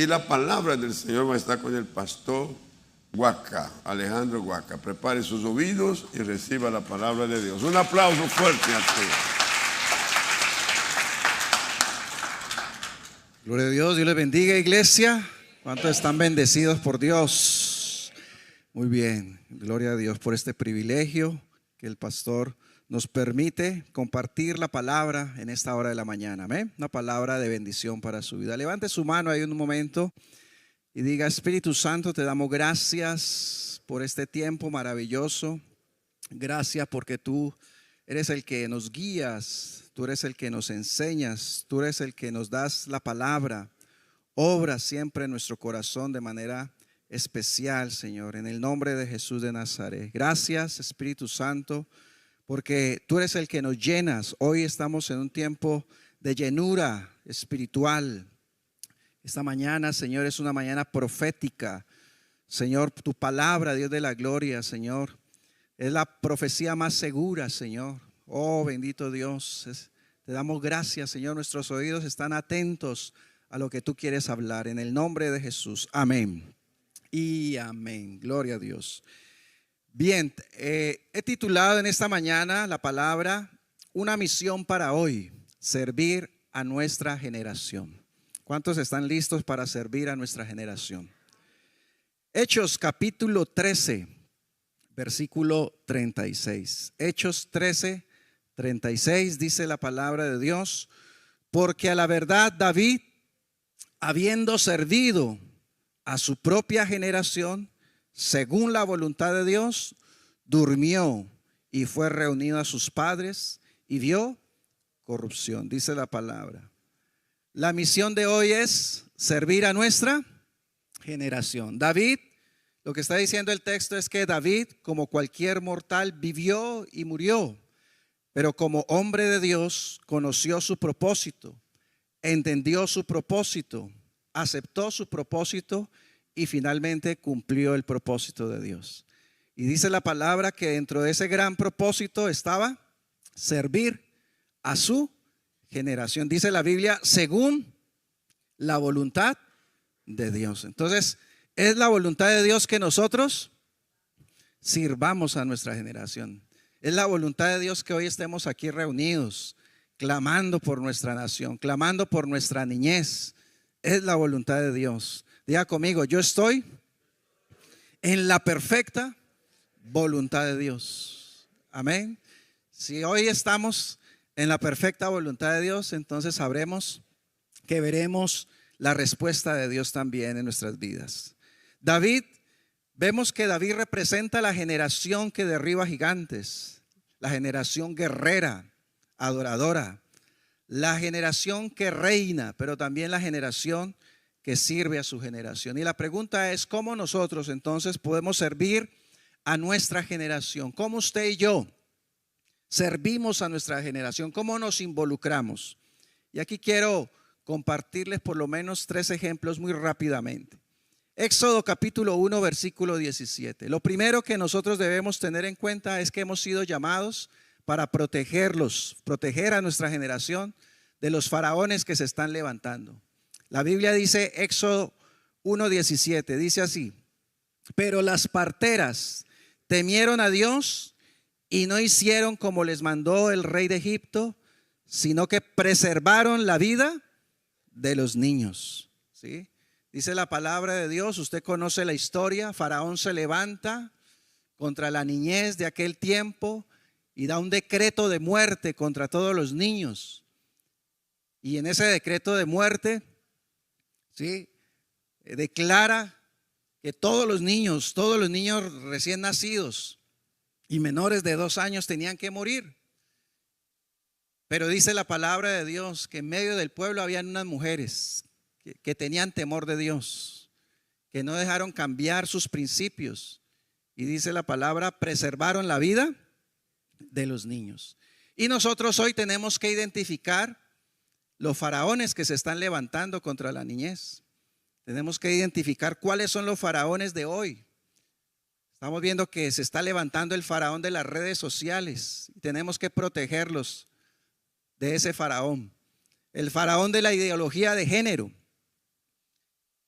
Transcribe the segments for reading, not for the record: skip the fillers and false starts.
Y la palabra del Señor va a estar con el pastor Huaca, Alejandro Huaca. Prepare sus oídos y reciba la palabra de Dios. Un aplauso fuerte a todos. Gloria a Dios, Dios les bendiga, iglesia. ¿Cuántos están bendecidos por Dios? Muy bien, gloria a Dios por este privilegio que el pastor nos permite compartir la palabra en esta hora de la mañana. Amén. Una palabra de bendición para su vida. Levante su mano ahí un momento y diga: Espíritu Santo, te damos gracias por este tiempo maravilloso. Gracias porque tú eres el que nos guías, tú eres el que nos enseñas, tú eres el que nos das la palabra. Obra siempre en nuestro corazón de manera especial, Señor, en el nombre de Jesús de Nazaret. Gracias, Espíritu Santo, porque tú eres el que nos llenas. Hoy estamos en un tiempo de llenura espiritual. Esta mañana, Señor, es una mañana profética. Señor, tu palabra, Dios de la gloria, Señor, es la profecía más segura, Señor. Oh, bendito Dios. Te damos gracias, Señor. Nuestros oídos están atentos a lo que tú quieres hablar. En el nombre de Jesús. Amén. Y amén. Gloria a Dios. Bien, he titulado en esta mañana la palabra: una misión para hoy, servir a nuestra generación. ¿Cuántos están listos para servir a nuestra generación? Hechos capítulo 13, versículo 36. Hechos 13, 36 dice la palabra de Dios: porque a la verdad David, habiendo servido a su propia generación, según la voluntad de Dios, durmió y fue reunido a sus padres y vio corrupción. Dice la palabra. La misión de hoy es servir a nuestra generación. David, lo que está diciendo el texto es que David, como cualquier mortal, vivió y murió, pero como hombre de Dios conoció su propósito, entendió su propósito, aceptó su propósito y finalmente cumplió el propósito de Dios. Y dice la palabra que dentro de ese gran propósito estaba servir a su generación. Dice la Biblia, según la voluntad de Dios. Entonces, es la voluntad de Dios que nosotros sirvamos a nuestra generación. Es la voluntad de Dios que hoy estemos aquí reunidos, clamando por nuestra nación, clamando por nuestra niñez. Es la voluntad de Dios. Diga conmigo: yo estoy en la perfecta voluntad de Dios. Amén. Si hoy estamos en la perfecta voluntad de Dios, entonces sabremos que veremos la respuesta de Dios también en nuestras vidas. David, vemos que David representa la generación que derriba gigantes, la generación guerrera, adoradora, la generación que reina, pero también la generación que sirve a su generación. Y la pregunta es: ¿cómo nosotros entonces podemos servir a nuestra generación? ¿Cómo usted y yo servimos a nuestra generación? ¿Cómo nos involucramos? Y aquí quiero compartirles por lo menos 3 ejemplos muy rápidamente. Éxodo capítulo 1, versículo 17. Lo primero que nosotros debemos tener en cuenta es que hemos sido llamados para proteger a nuestra generación de los faraones que se están levantando. La Biblia dice, Éxodo 1:17, dice así: pero las parteras temieron a Dios y no hicieron como les mandó el rey de Egipto, sino que preservaron la vida de los niños. ¿Sí? Dice la palabra de Dios, usted conoce la historia. Faraón se levanta contra la niñez de aquel tiempo y da un decreto de muerte contra todos los niños. Y en ese decreto de muerte, ¿sí?, declara que todos los niños recién nacidos y menores de 2 años tenían que morir. Pero dice la palabra de Dios que en medio del pueblo habían unas mujeres que tenían temor de Dios, que no dejaron cambiar sus principios. Y dice la palabra, preservaron la vida de los niños. Y nosotros hoy tenemos que identificar los faraones que se están levantando contra la niñez. Tenemos que identificar cuáles son los faraones de hoy. Estamos viendo que se está levantando el faraón de las redes sociales y tenemos que protegerlos de ese faraón. El faraón de la ideología de género.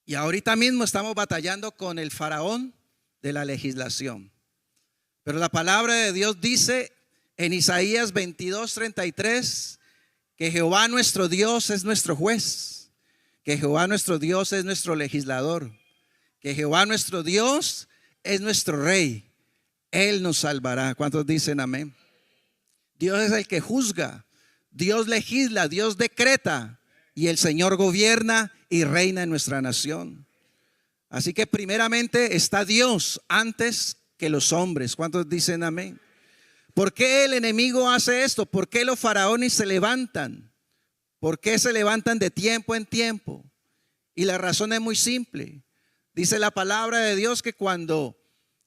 Y ahorita mismo estamos batallando con el faraón de la legislación. Pero la palabra de Dios dice en Isaías 22:33 que Jehová nuestro Dios es nuestro juez, que Jehová nuestro Dios es nuestro legislador, que Jehová nuestro Dios es nuestro rey. Él nos salvará. ¿Cuántos dicen amén? Dios es el que juzga, Dios legisla, Dios decreta y el Señor gobierna y reina en nuestra nación. Así que primeramente está Dios antes que los hombres. ¿Cuántos dicen amén? ¿Por qué el enemigo hace esto? ¿Por qué los faraones se levantan? ¿Por qué se levantan de tiempo en tiempo? Y la razón es muy simple. Dice la palabra de Dios que cuando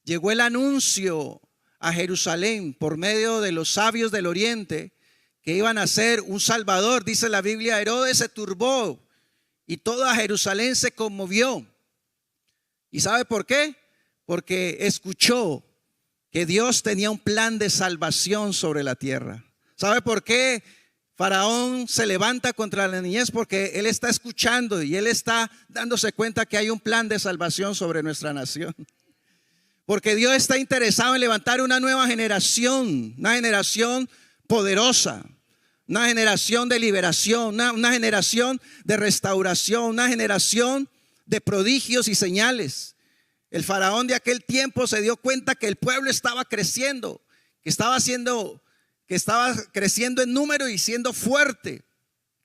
llegó el anuncio a Jerusalén por medio de los sabios del oriente que iban a ser un salvador, dice la Biblia, Herodes se turbó y toda Jerusalén se conmovió. ¿Y sabe por qué? Porque escuchó que Dios tenía un plan de salvación sobre la tierra. ¿Sabe por qué Faraón se levanta contra la niñez? Porque él está escuchando y él está dándose cuenta que hay un plan de salvación sobre nuestra nación. Porque Dios está interesado en levantar una nueva generación, una generación poderosa, una generación de liberación, una generación de restauración, una generación de prodigios y señales. El faraón de aquel tiempo se dio cuenta que el pueblo estaba creciendo, que estaba creciendo en número y siendo fuerte.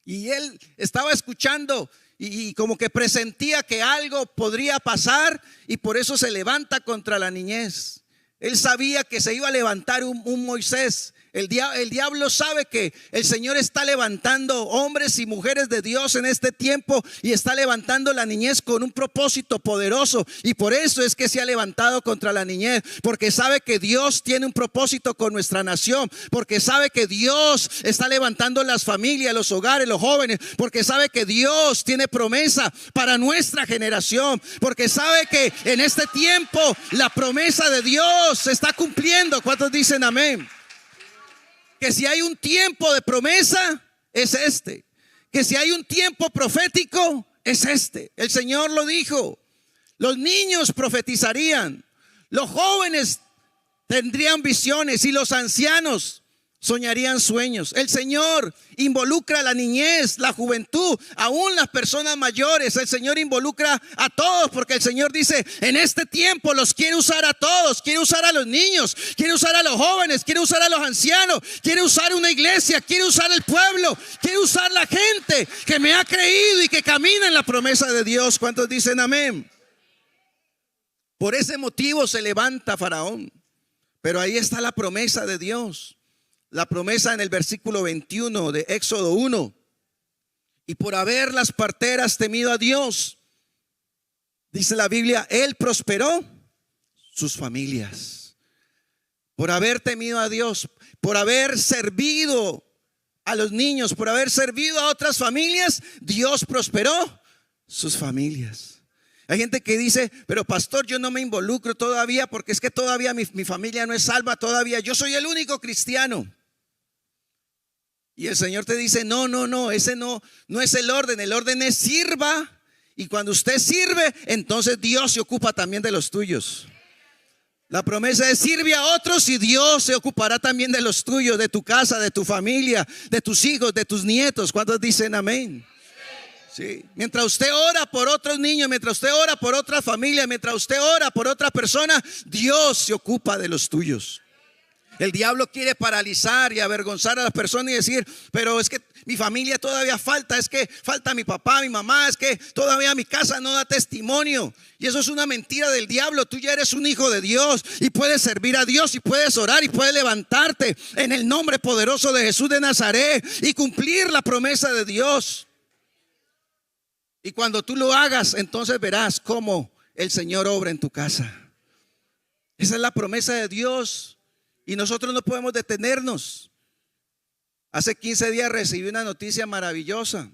Y él estaba escuchando y como que presentía que algo podría pasar y por eso se levanta contra la niñez. Él sabía que se iba a levantar un Moisés. El diablo sabe que el Señor está levantando hombres y mujeres de Dios en este tiempo y está levantando la niñez con un propósito poderoso, y por eso es que se ha levantado contra la niñez, porque sabe que Dios tiene un propósito con nuestra nación, porque sabe que Dios está levantando las familias, los hogares, los jóvenes, porque sabe que Dios tiene promesa para nuestra generación, porque sabe que en este tiempo la promesa de Dios se está cumpliendo. ¿Cuántos dicen amén? Que si hay un tiempo de promesa, es este. Que si hay un tiempo profético, es este. El Señor lo dijo. Los niños profetizarían, los jóvenes tendrían visiones y los ancianos soñarían sueños. El Señor involucra a la niñez, la juventud, aún las personas mayores. El Señor involucra a todos, porque el Señor dice: en este tiempo los quiere usar a todos. Quiere usar a los niños, quiere usar a los jóvenes, quiere usar a los ancianos, quiere usar una iglesia, quiere usar el pueblo, quiere usar la gente que me ha creído y que camina en la promesa de Dios. ¿Cuántos dicen amén? Por ese motivo se levanta Faraón, pero ahí está la promesa de Dios. La promesa en el versículo 21 de Éxodo 1. Y por haber las parteras temido a Dios, dice la Biblia, Él prosperó sus familias. Por haber temido a Dios, por haber servido a los niños, por haber servido a otras familias, Dios prosperó sus familias. Hay gente que dice: pero pastor, yo no me involucro todavía porque es que todavía mi familia no es salva, todavía yo soy el único cristiano. Y el Señor te dice: no, ese no es el orden. El orden es sirva, y cuando usted sirve, entonces Dios se ocupa también de los tuyos. La promesa es: sirve a otros y Dios se ocupará también de los tuyos, de tu casa, de tu familia, de tus hijos, de tus nietos. ¿Cuántos dicen amén? Sí. Mientras usted ora por otros niños, mientras usted ora por otra familia, mientras usted ora por otra persona, Dios se ocupa de los tuyos. El diablo quiere paralizar y avergonzar a las personas y decir: pero es que mi familia todavía falta, es que falta mi papá, mi mamá, es que todavía mi casa no da testimonio. Y eso es una mentira del diablo. Tú ya eres un hijo de Dios y puedes servir a Dios y puedes orar y puedes levantarte en el nombre poderoso de Jesús de Nazaret y cumplir la promesa de Dios. Y cuando tú lo hagas, entonces verás cómo el Señor obra en tu casa. Esa es la promesa de Dios. Y nosotros no podemos detenernos. Hace 15 días recibí una noticia maravillosa.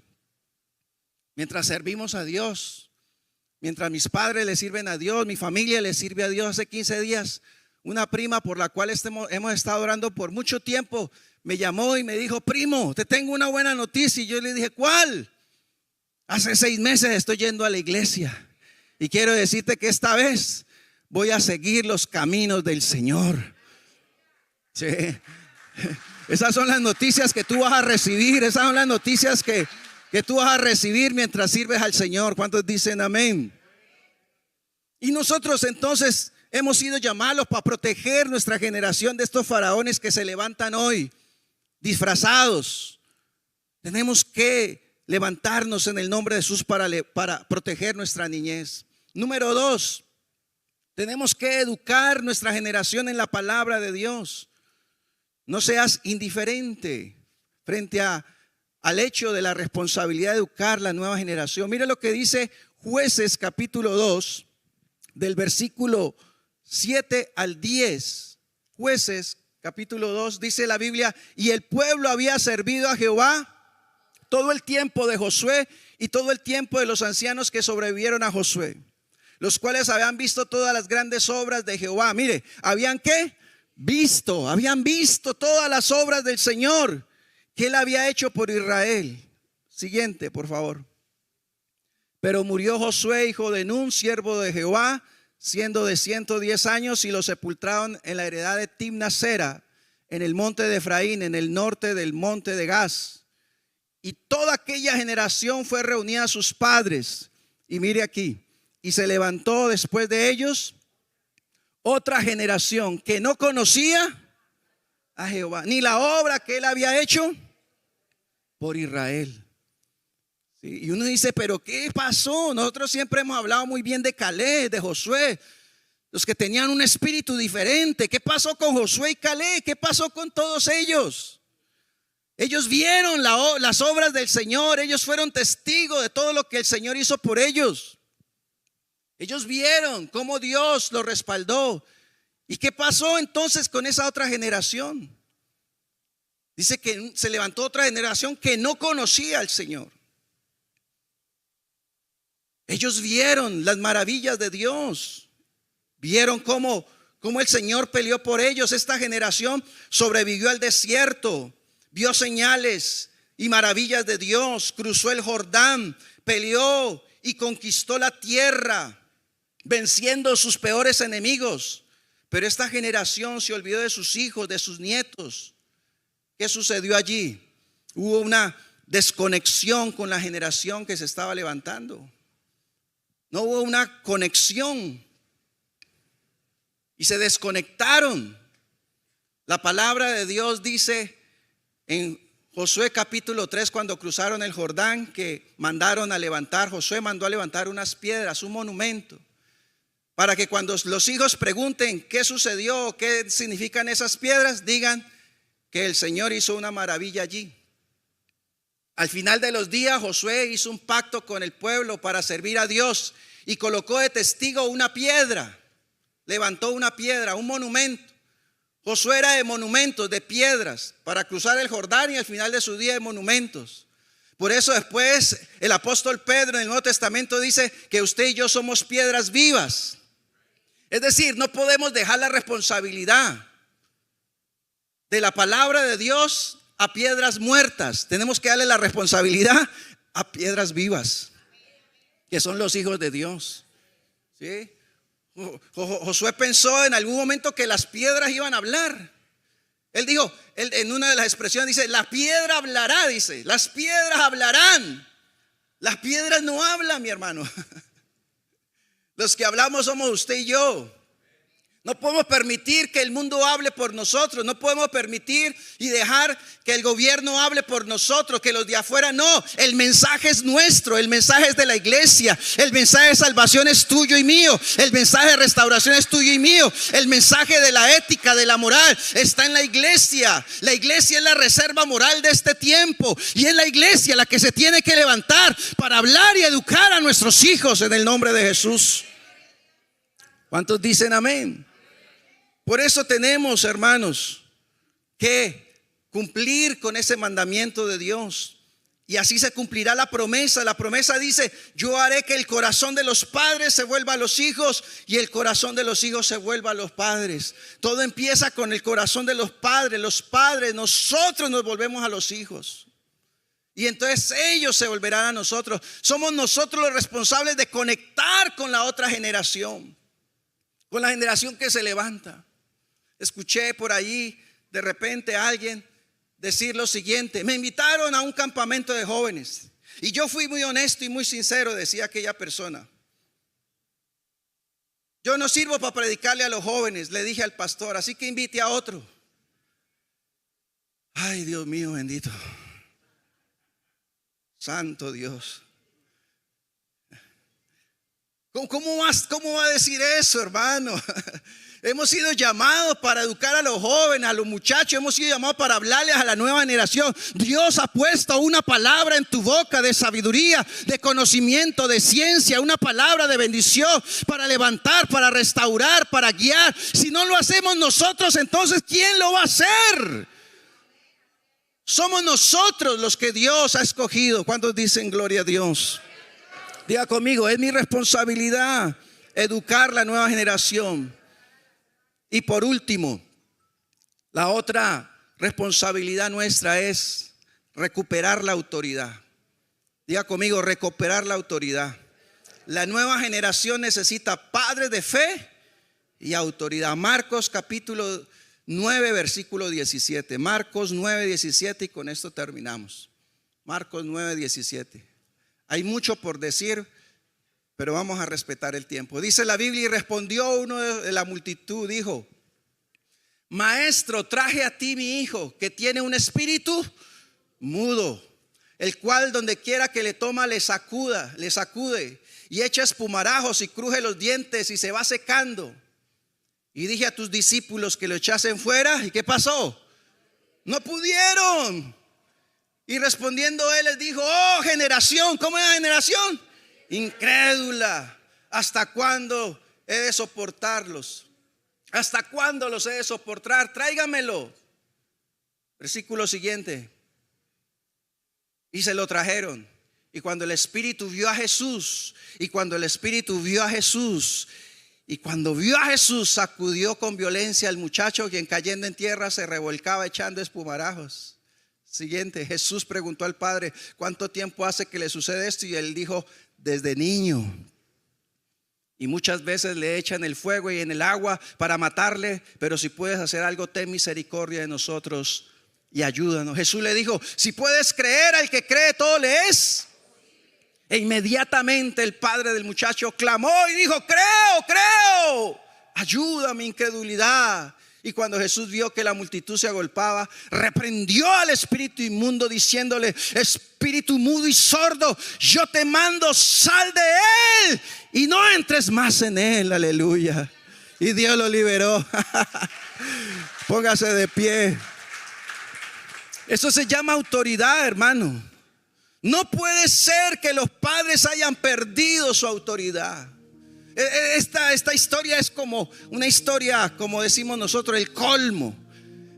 Mientras servimos a Dios, mientras mis padres le sirven a Dios, mi familia le sirve a Dios, hace 15 días una prima por la cual hemos estado orando por mucho tiempo me llamó y me dijo: primo, te tengo una buena noticia. Y yo le dije: ¿cuál? Hace 6 meses estoy yendo a la iglesia. Y quiero decirte que esta vez voy a seguir los caminos del Señor. Sí. Esas son las noticias que tú vas a recibir. Esas son las noticias que tú vas a recibir mientras sirves al Señor. ¿Cuántos dicen amén? Y nosotros entonces hemos sido llamados para proteger nuestra generación de estos faraones que se levantan hoy disfrazados. Tenemos que levantarnos en el nombre de Jesús para proteger nuestra niñez. Número 2, tenemos que educar nuestra generación en la palabra de Dios. No seas indiferente frente al hecho de la responsabilidad de educar la nueva generación. Mire lo que dice Jueces capítulo 2, del versículo 7 al 10. Jueces capítulo 2 dice la Biblia: y el pueblo había servido a Jehová todo el tiempo de Josué y todo el tiempo de los ancianos que sobrevivieron a Josué, los cuales habían visto todas las grandes obras de Jehová. Mire, habían visto todas las obras del Señor que él había hecho por Israel. Siguiente, por favor. Pero murió Josué, hijo de Nun, siervo de Jehová, siendo de 110 años, y lo sepultaron en la heredad de Timnasera, en el monte de Efraín, en el norte del monte de Gaz. Y toda aquella generación fue reunida a sus padres. Y mire aquí: y se levantó después de ellos otra generación que no conocía a Jehová, ni la obra que él había hecho por Israel. ¿Sí? Y uno dice, pero ¿qué pasó? Nosotros siempre hemos hablado muy bien de Caleb, de Josué, los que tenían un espíritu diferente. ¿Qué pasó con Josué y Caleb? ¿Qué pasó con todos ellos? Ellos vieron las obras del Señor. Ellos fueron testigos de todo lo que el Señor hizo por ellos. Ellos vieron cómo Dios los respaldó. ¿Y qué pasó entonces con esa otra generación? Dice que se levantó otra generación que no conocía al Señor. Ellos vieron las maravillas de Dios. Vieron cómo el Señor peleó por ellos. Esta generación sobrevivió al desierto, vio señales y maravillas de Dios, cruzó el Jordán, peleó y conquistó la tierra, venciendo sus peores enemigos. Pero esta generación se olvidó de sus hijos, de sus nietos. ¿Qué sucedió allí? Hubo una desconexión con la generación que se estaba levantando. No hubo una conexión y se desconectaron. La palabra de Dios dice en Josué capítulo 3, cuando cruzaron el Jordán, que mandaron a levantar, Josué mandó a levantar unas piedras, un monumento, para que cuando los hijos pregunten qué sucedió, qué significan esas piedras, digan que el Señor hizo una maravilla allí. Al final de los días, Josué hizo un pacto con el pueblo para servir a Dios y colocó de testigo una piedra. Levantó una piedra, un monumento. Josué era de monumentos, de piedras, para cruzar el Jordán, y al final de su día de monumentos. Por eso después el apóstol Pedro en el Nuevo Testamento dice que usted y yo somos piedras vivas. Es decir, no podemos dejar la responsabilidad de la palabra de Dios a piedras muertas. Tenemos que darle la responsabilidad a piedras vivas, que son los hijos de Dios. ¿Sí? Josué pensó en algún momento que las piedras iban a hablar. Él dijo, en una de las expresiones dice, la piedra hablará, dice, las piedras hablarán. Las piedras no hablan, mi hermano. Los que hablamos somos usted y yo. No podemos permitir que el mundo hable por nosotros. No podemos permitir y dejar que el gobierno hable por nosotros, que los de afuera no. El mensaje es nuestro, el mensaje es de la iglesia. El mensaje de salvación es tuyo y mío. El mensaje de restauración es tuyo y mío. El mensaje de la ética, de la moral, está en la iglesia. La iglesia es la reserva moral de este tiempo. Y es la iglesia la que se tiene que levantar para hablar y educar a nuestros hijos en el nombre de Jesús. ¿Cuántos dicen amén? Por eso tenemos, hermanos, que cumplir con ese mandamiento de Dios. Y así se cumplirá la promesa. La promesa dice, yo haré que el corazón de los padres se vuelva a los hijos y el corazón de los hijos se vuelva a los padres. Todo empieza con el corazón de los padres. Los padres, nosotros nos volvemos a los hijos. Y entonces ellos se volverán a nosotros. Somos nosotros los responsables de conectar con la otra generación, con la generación que se levanta. Escuché por allí de repente a alguien decir lo siguiente: me invitaron a un campamento de jóvenes y yo fui muy honesto y muy sincero, decía aquella persona. Yo no sirvo para predicarle a los jóvenes, le dije al pastor, así que invite a otro. Ay, Dios mío bendito, santo Dios. ¿Cómo va a decir eso, hermano? Hemos sido llamados para educar a los jóvenes, a los muchachos. Hemos sido llamados para hablarles a la nueva generación. Dios ha puesto una palabra en tu boca de sabiduría, de conocimiento, de ciencia, una palabra de bendición para levantar, para restaurar, para guiar. Si no lo hacemos nosotros, entonces ¿quién lo va a hacer? Somos nosotros los que Dios ha escogido. ¿Cuántos dicen gloria a Dios? Diga conmigo, es mi responsabilidad educar la nueva generación. Y por último, la otra responsabilidad nuestra es recuperar la autoridad. Diga conmigo, recuperar la autoridad. La nueva generación necesita padres de fe y autoridad. Marcos capítulo 9 versículo 17. Marcos 9, 17 y con esto terminamos. Marcos 9, 17. Hay mucho por decir, pero vamos a respetar el tiempo. Dice la Biblia: y respondió uno de la multitud, dijo: Maestro, traje a ti mi hijo, que tiene un espíritu mudo, el cual donde quiera que le toma le sacude y echa espumarajos y cruje los dientes y se va secando. Y dije a tus discípulos que lo echasen fuera. ¿Y qué pasó? No pudieron. Y respondiendo él les dijo: oh generación, ¿cómo es la generación? Incrédula, ¿hasta cuándo he de soportarlos? ¿Hasta cuándo los he de soportar? Tráigamelo. Versículo siguiente. Y se lo trajeron. Y cuando el Espíritu vio a Jesús, y cuando vio a Jesús, sacudió con violencia al muchacho, quien cayendo en tierra se revolcaba echando espumarajos. Siguiente. Jesús preguntó al padre: ¿cuánto tiempo hace que le sucede esto? Y él dijo: desde niño. Y muchas veces le echan el fuego y en el agua para matarle, pero si puedes hacer algo, ten misericordia de nosotros y ayúdanos. Jesús le dijo: si puedes creer, al que cree todo le es. E inmediatamente el padre del muchacho clamó y dijo: creo, ayuda a mi incredulidad. Y cuando Jesús vio que la multitud se agolpaba, reprendió al espíritu inmundo diciéndole: espíritu mudo y sordo, yo te mando, sal de él y no entres más en él. Aleluya. Y Dios lo liberó. Póngase de pie. Eso se llama autoridad, hermano. No puede ser que los padres hayan perdido su autoridad. Esta historia es como una historia, como decimos nosotros, el colmo.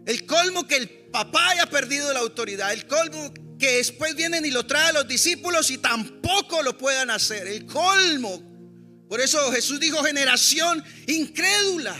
El colmo que el papá haya perdido la autoridad. El colmo que después vienen y lo traen a los discípulos y tampoco lo puedan hacer. El colmo. Por eso Jesús dijo: generación incrédula.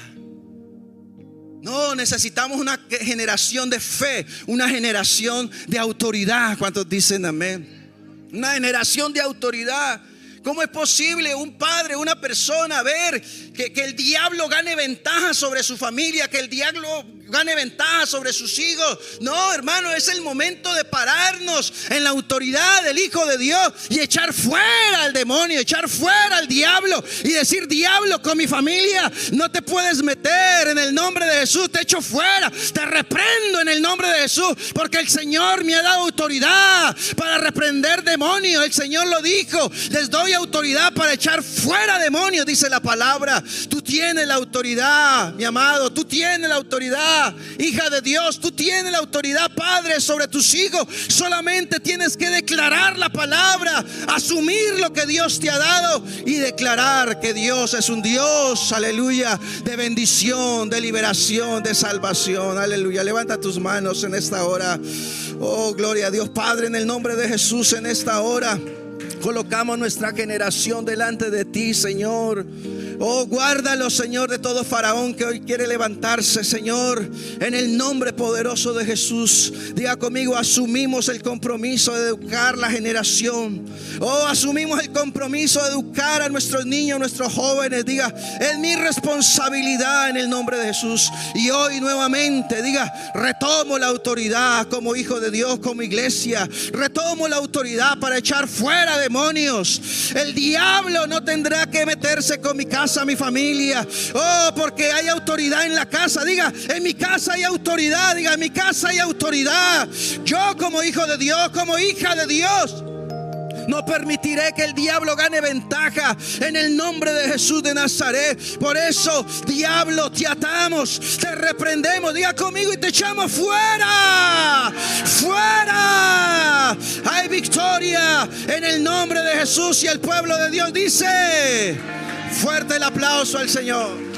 No, necesitamos una generación de fe, una generación de autoridad. ¿Cuántos dicen amén? Una generación de autoridad. ¿Cómo es posible un padre, una persona ver que el diablo gane ventaja sobre su familia, que el diablo gane ventaja sobre sus hijos? No, hermano, es el momento de pararnos en la autoridad del Hijo de Dios y echar fuera al demonio, echar fuera al diablo y decir: diablo, con mi familia no te puedes meter, en el nombre de Jesús te echo fuera, te reprendo en el nombre de Jesús, porque el Señor me ha dado autoridad para reprender demonios. El Señor lo dijo: les doy autoridad para echar fuera demonios, dice la palabra. Tú tienes la autoridad, mi amado, tú tienes la autoridad, hija de Dios, tú tienes la autoridad, padre, sobre tus hijos. Solamente tienes que declarar la palabra, asumir lo que Dios te ha dado y declarar que Dios es un Dios, aleluya, de bendición, de liberación, de salvación. Aleluya. Levanta tus manos en esta hora. Oh, gloria a Dios. Padre, en el nombre de Jesús, en esta hora colocamos nuestra generación delante de ti, Señor. Oh, guárdalo, Señor, de todo faraón que hoy quiere levantarse, Señor, en el nombre poderoso de Jesús. Diga conmigo: asumimos el compromiso de educar la generación. Oh, asumimos el compromiso de educar a nuestros niños, nuestros jóvenes. Diga: es mi responsabilidad en el nombre de Jesús. Y hoy nuevamente, diga: retomo la autoridad como hijo de Dios, como iglesia. Retomo la autoridad para echar fuera demonios. El diablo no tendrá que meterse con mi casa, mi familia. Oh, porque hay autoridad en la casa. Diga: en mi casa hay autoridad. Diga: en mi casa hay autoridad. Yo, como hijo de Dios, como hija de Dios, no permitiré que el diablo gane ventaja en el nombre de Jesús de Nazaret. Por eso, diablo, te atamos, te reprendemos. Diga conmigo: y te echamos fuera. Fuera. Hay victoria en el nombre de Jesús. Y el pueblo de Dios dice: fuerte el aplauso al Señor.